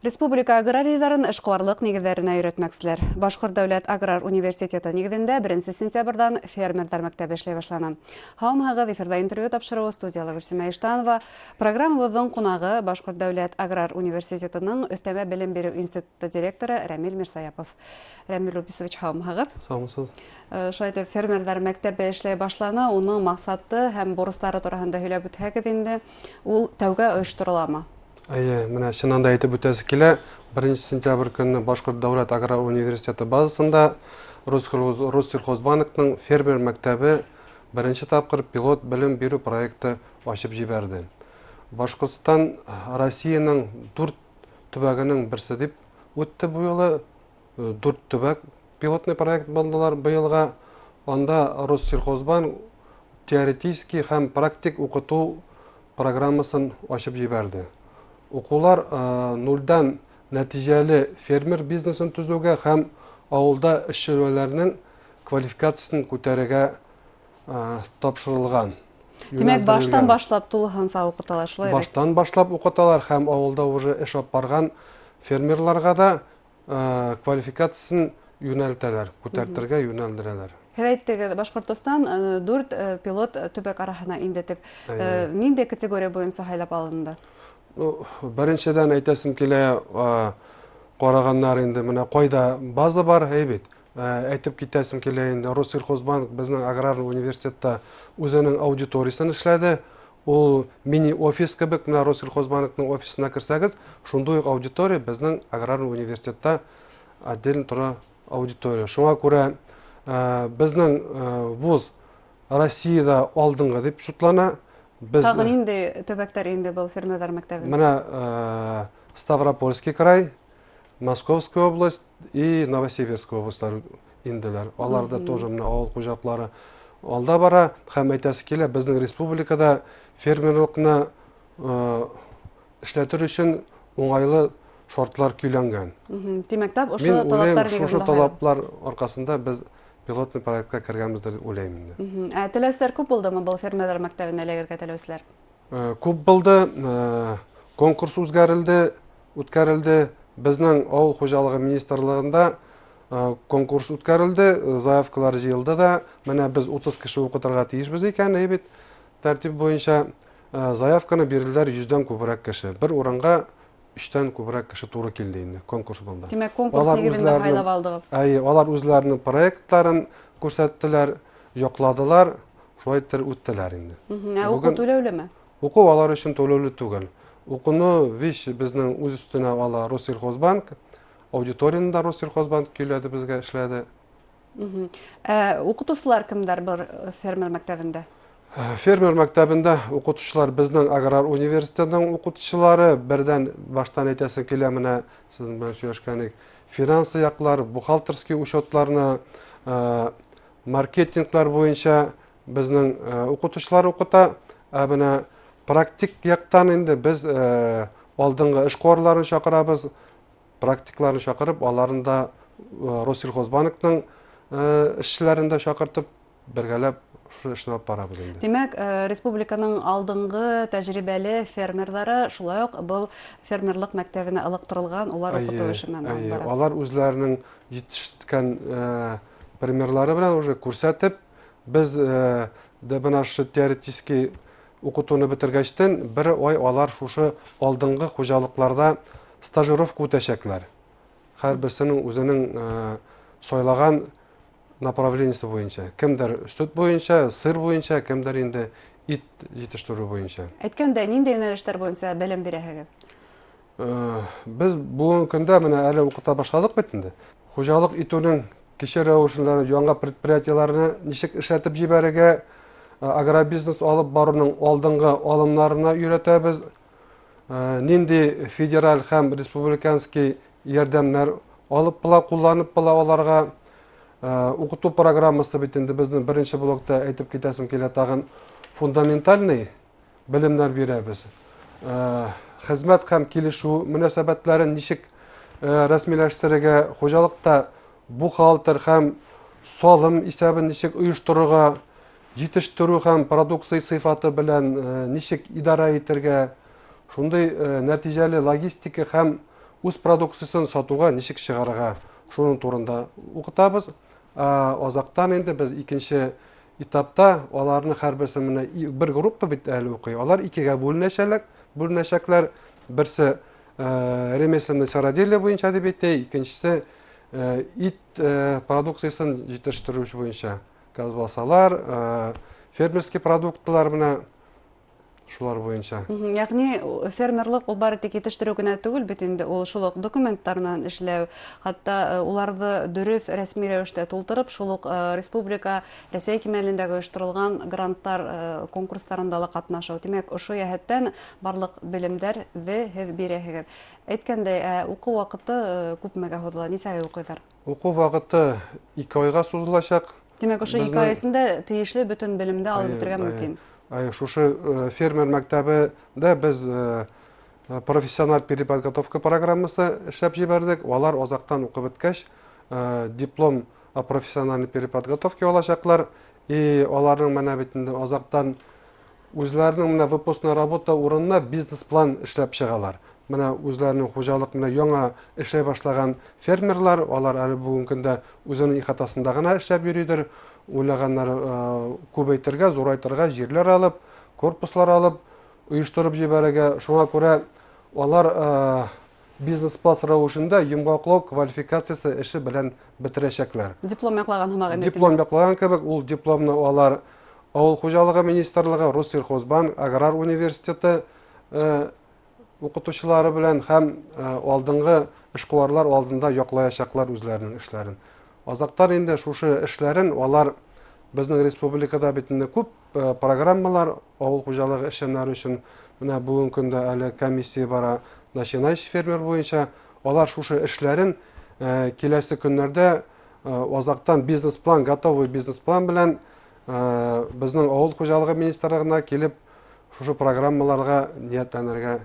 Республика аграрийларын эшкуарлык нигезләренә өйрәтмәкчеләр. Башкорт дәүләт аграр университеты нигезендә 1 сентябрьдән фермерлар мәктәбе эшләй башлана. Һаумыгыз эфирда интервью тапшыруы студиялы Гөлсемә Иштанова. Программабызның кунагы Башкорт дәүләт аграр университетының өстәмә белем бирү институты директоры Рамил Мирсаяпов. Рамил Рубисович, һаумыгыз. Саумысыз. Шулай итеп, фермерлар мәктәбе эшләй башлана, уның максаты һәм бурычлары турында һөйләп үтһәгез инде. Ул тәүгә оештырыламы? Менә чынында әйтеп үтәсе килә, 1 сентябрь көнне Башкорт дәүләт аграр университеты базасында Россельхозбанкның фермер мәктәбе беренче тапкыр пилот белем бирү проекты ачып җибәрде. Башкортстан Россиянең 4 төбәгенең берсе дип үтте бу елы. 4 төбәк пилотный проект булдылар быелга. Анда Россельхозбанк теоретический һәм практик укыту программасын ачып җибәрде. Укулар нулдан нәтиҗәле фермер бизнесын төзүгә һәм авылда эшчеләрнең квалификациясын күтәрергә тапшырылган. Демәк, баштан башлап тулыһынса укыталар, шулай. Баштан башлап укыталар һәм авылда уже эш алып барган фермерларга да квалификациясын юнәлтәләр, күтәртергә юнәлдерәләр. Әйттегез, Башкортстан 4 пилот төбәк арасына инде дип. Нинди категория буенча хайлап алынды? Беренчедән әйтәсем килә, караганнар инде менә кайда база бар, әйбит. Әйтеп китәсем килә инде, Россельхозбанк безнең аграр университетта үзенең аудиториясын эшләде. Ул мини офис кебек, менә Россельхозбанкның офисына керсәгез, шундый аудитория безнең аграр университетта отдельно тора аудитория. Шуңа күрә безнең вуз Россиядә алдынгы дип шутлана. Тагын инде төбәктәр инде был фермерлар мәктәбендә. Менә Ставропольский край, Московская область и Новосибирская областлар инделәр. Аларда тоже менә авыл хуҗалыклары алда бара. Һәм әйтәсе килә, безнең республикада фермерлыкны эшләтер өчен уңайлы шартлар көйләнгән. Демәк, ошо талаптар шушы талаплар аркасында без пилотный проектка кергәнбез дип уйлыйм инде. Теләүсләр күп булдымы был фермерлар мәктәбенә эләгергә теләүсләр? Күп булды. Конкурс үткәрелде. Безнең авыл хуҗалыгы министрлыгында конкурс үткәрелде. Заявкалар җыелды да. Менә без 30 кеше укытырга тиешбез икән, әйбит. Тәртип буенча заявканы бирделәр 100дән күбрәк кеше. Бер урынга 3тән күбрәк кеше туры килде инде конкурс булды. Демәк, конкурс нигезендә хайлап алдыгыз. Алар үзләренең проектларын күрсәттеләр, якладылар, шулай итеп үттеләр инде. Уку түләүлеме? Уку алар өчен түләүле түгел. Укуны безнең үз өстенә ала Россельхозбанк, аудиторияны да Россельхозбанк көйләде, безгә эшләде. Укытучылар кемдер бар фермер мәктәбендә? Фермер мәктәбендә укытучылар безнең аграр университетының укытучылары, бердән баштан әйтәсем килә, менә сезнең белән сөйләшкәнек, финансы яклар, бухгалтерский учетларны, маркетинглар буенча безнең укытучылар укыта. Менә практик яктан инде без алдынгы эшкуарларын чакырабыз, практикларын чакырып, аларын да Россельхозбанкның эшчеләрен дә чакыртып, бергәләп эшләп барабыз инде. Демәк, республиканың алдынгы тәҗрибәле фермерлары шулай ук был фермерлык мәктәбенә ылыктырылган, улар укыту эшеннән бара. Алар үзләренең җитешкән примерлары белән уже күрсәтеп, без менә шу теоретический укытуны бетергәчтән бер ай алар шушы алдынгы хуҗалыкларда стажировка үтәчәкләр. Һәрберсенең үзенең сайлаган направлениесе буенча. Кемдер сөт буенча, сыр буенча, кемдер инде ит җитештерү буенча. Әйткәндә, нинди юнәлештәр буенча белем бирәһегез? Без бүгенге көндә менә әле укыта башладык бит инде. Хуҗалык итүнең кече рәвешендә яңа предприятиеләрне ничек эшләтеп җибәрергә, агробизнес алып баруның алдынгы алымнарына өйрәтәбез. Нинди федераль һәм республиканский ярдәмнәр алып була, кулланып була аларга. Укыту программасы бит инде безнең беренче блокта әйтеп китәсем килә, тагын фундаментальный белемнәр бирәбез. Хезмәт һәм килешү мөнәсәбәтләрен ничек рәсмиләштерергә, хуҗалыкта бухгалтер һәм салым исәбен ничек оештырырга, җитештерү һәм продукция сыйфаты белән ничек идара итәргә, шундый нәтиҗәле логистика һәм үз продукциясын сатуға ничек чыгарга шуның турында укытабыз. Озактан инде без икенче этапта аларны һәрберсе менә бер группа бит әле укый. Алар икегә бүленәчәкләр. Берсе ремесленное сыроделие буенча дип әйтә, икенчесе ит продукциясын җитештерүче буенча казбасалар, фермерский продуктлар менә шулар буенча. Ягъни фермерлык ул бары тик итештерү генә түгел бит инде, ул шул ук документтар менән эшләү, хатта уларны дөрес рәсми рәвештә тултырып, шул ук республика Рәсәй кимәлендәге оештырылган гранттар конкурсларында ла катнашу. Димәк, ошо яһәттән барлык белемдәр һез бирәһегез. Әйткәндәй, уку вакыты күпмәгә һузыла, нисәгә укыйлар? Уку вакыты 2 айга сузылачак. Димәк, ошо 2 ай эчендә тиешле бөтен белемде алып бетергә мөмкин. Шушы фермер мәктәбендә без профессиональ переподготовка программасы эшләп җибәрдек. Алар озактан укып беткәч, диплом о профессиональной переподготовке алачаклар. И аларның менә бит инде озактан үзләренең менә выпускной работа урынына бизнес-план эшләп чыгалар. Менә үзләренең хуҗалык менә яңа эшләй башлаган фермерлар, алар әле бүгенге көндә үзенең ихатасында гына эшләп йөридер. Уйлаганнар күбәйтергә, зурайтырга җирләр алып, корпуслар алып, оештырып җибәрергә. Шуңа күрә алар бизнес-план рәвешендә йомгаклау квалификациясе эше белән бетерәчәкләр. Диплом яклаган һәм агентлык. Диплом яклаган кебек, ул дипломны алар Авыл хуҗалыгы министрлыгы, Россельхозбанк, Аграр университеты укытучылары белән һәм алдынгы эшкуарлар алдында яклаячаклар үзләренең эшләрен. Азактар инде шушы эшләрен алар безнең республикада бит инде күп программалар авыл хуҗалыгы эшчәннәре өчен менә бүгенге көндә әле комиссия бара, начинающий фермер буенча алар шушы эшләрен киләсе көннәрдә азактан бизнес-план, готовый бизнес-план белән безнең авыл хуҗалыгы министрлыгына килеп шушы программаларга ниятләнергә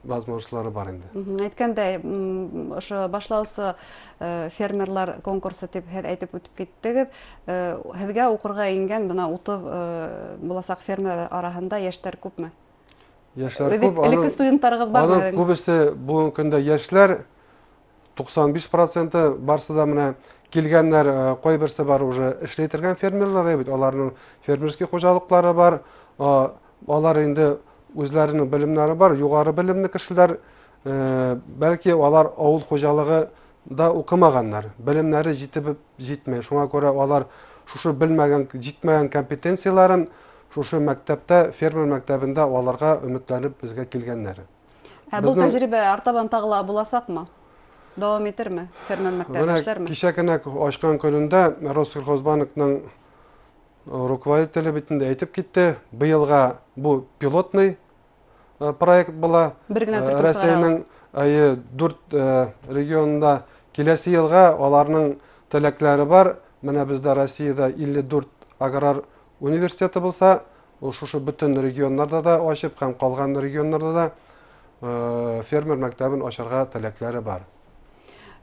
возможностьлары бар инде. Әйткәндәй, ошо башлаучы фермерлар конкурсы дип әйтеп үтеп киттегез. Һезгә укырга ингән бына 30 буласак фермерлар арасында яшьләр күпме? Яшьләр күп. Элекке студентларыгыз бармы? Аның күбесе бүгенге көндә яшьләр 95% барсы да менә килгәннәр, кайберсе бар уже эшләй торган фермерлар бит, аларның фермерский хуҗалыклары бар. Алар инде үзләренең белемнәре бар, югары белемле кешеләр, бәлки алар авыл хуҗалыгы да укымаганнар, белемнәре җитмәй. Шуңа күрә алар шушы белмәгән, җитмәгән компетенцияларын шушы мәктәптә, фермер мәктәбендә аларга өметләнеп безгә килгәннәр. Бу тәҗрибә артабан тагыла буласакмы? Дәвам итәрме фермер мәктәбе эшләрме? Кичә кенә ачкан көнендә Россельхозбанкның руководителе битендә әйтеп китте, быелга бу пилотный проект була. Россиянең 4 регионында киләсе елга аларның теләкләре бар. Менә бездә Россиядә 54 аграр университеты булса, шушы бөтен регионнарда да ачып һәм калган регионнарда да фермер мәктәбен ачарга теләкләре бар.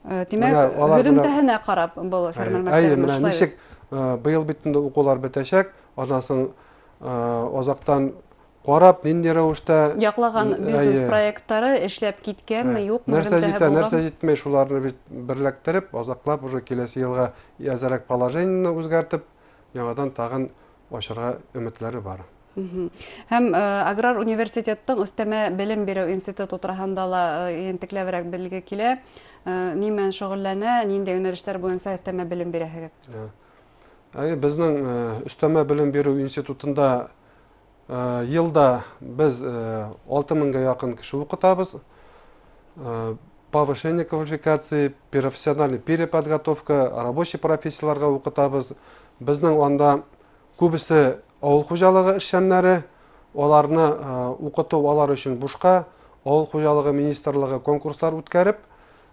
Димәк, һөдемтәһенә карап бу фермер мәктәбен эшләй. Ничек быел бит инде укулар бетәчәк, анасын азактан карап, нинди рәвештә яклаган бизнес проектлары эшләп киткәнме, юкмы? Нәрсә җитмәй, шуларны берләктереп, азаклап уже киләсе елга язарак положениене үзгәртеп, яңадан тагын ачарга өметләре бар. Һәм Аграр университеттың өстәмә белем бирү институты турында ла ентекләбрәк белгегә килә. Нимән шөгыльләнә, нинди юнәлешләр буенча өстәмә белем бирәһегез? Безнең өстәмә белем бирү институтында елда без 6000-га якын кеше укытабыз. Повышение квалификации, профессиональная переподготовка, рабочий профессияларга укытабыз. Безнең анда күбесе авыл хуҗалыгы эшчәннәре, аларны укыту алар өчен бушка авыл хуҗалыгы министрлыгы конкурслар үткәреп,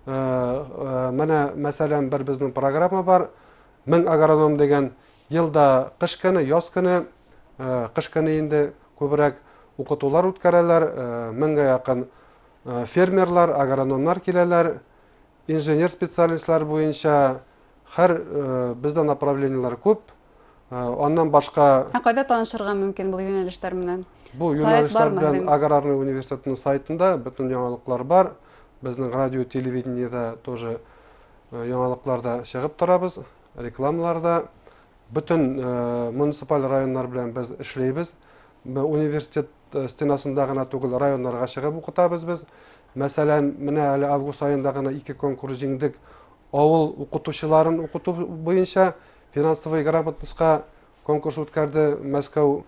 менә мәсәлән бер безнең программа бар, 1000 агроном дигән, елда кыш көне, яз көне, кыш көне инде күбрәк укытулар үткәрәләр, 1000-га якын фермерлар, агрономнар киләләр, инженер специалистлар буенча һәр бездә направлениелар күп. Аннан башка кайда танышырга мөмкин бу юнәлештәр менән? Бу юнәлештәр белән Аграрный университетның сайтында бөтен яңалыклар бар. Безнең радио, телевидениеда тоже яңалыкларда чыгып торабыз, рекламаларда. Бүтін муниципаль районнар белән без эшләйбез. Университет стенасында гына түгел, районнарга чыгып укытабыз без. Мәсәлән, менә әле август аенда гына 2 конкурс җиңдек. Авыл укытучыларын укыту буенча финансовый грамотностька конкурс үткәрде Мәскәү.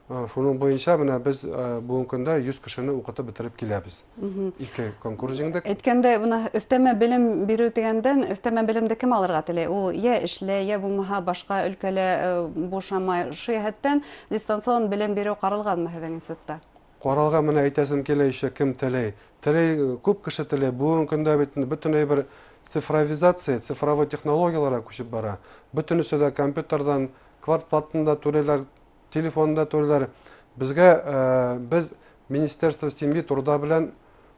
Шуның буенча менә без бүгенге көндә 100 кешене укытып бетереп киләбез. 2 конкурс җиңдек. Әйткәндә, буны өстәмә белем бирү дигәндән, өстәмә белемде кем алырга теләй? Ул я эшләй, я булмаһа башка өлкәлә бушамай. Шу яһәттән дистанцион белем бирү каралганмы һеҙҙең институтта? Каралга менә әйтәсем килә ишә кем теләй. Теләй, күп кеше теләй. Бүгенге көндә бөтенләй бер цифровизация, цифровой технологияларга күчеп бара. Бөтенесе дә компьютердан, квартплатында түләләр, телефонда түләләр. Безгә без Министерство семьи труда белән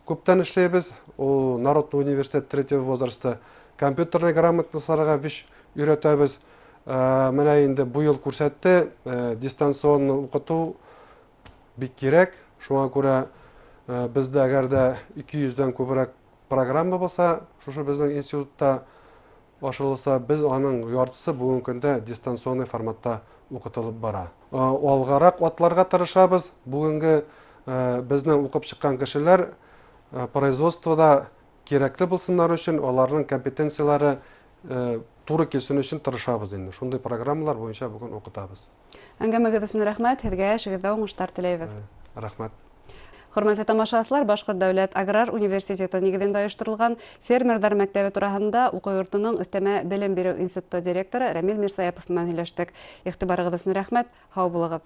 күптән эшләйбез. Ул Народный университет третьего возраста компьютерный грамотностьларга виш өйрәтәбез. Менә инде бу ел күрсәтте, дистанционный укыту бик кирәк. Шуңа күрә бездә әгәр дә 200-дән күбрәк программа булса, шушы безнең институтта ашылса, без аның яртысы бүгенге көндә дистанционный форматта укытылып бара. Алгарак атларга тырышабыз. Бүгенге безнең укып чыккан кешеләр производствода кирәкле булсыннар өчен, аларның компетенциялары туры килсен өчен тырышабыз инде. Шундый программалар буенча бүген укытабыз. Әңгәмәгез өчен рәхмәт, һеҙгә эшегеҙҙә уңыштар теләйбеҙ. Рәхмәт. Хөрмәтле тамашасылар, Башҡорт дәүләт аграр университеты нигеҙендә ойошторолған фермерҙар мәктәбе тураһында уҡыу йортоноң өҫтәмә белем биреү институты директоры Рәмил Мирсаяпов менән һөйләштек. Иғтибарығыҙ өсөн рәхмәт, һау булығыҙ.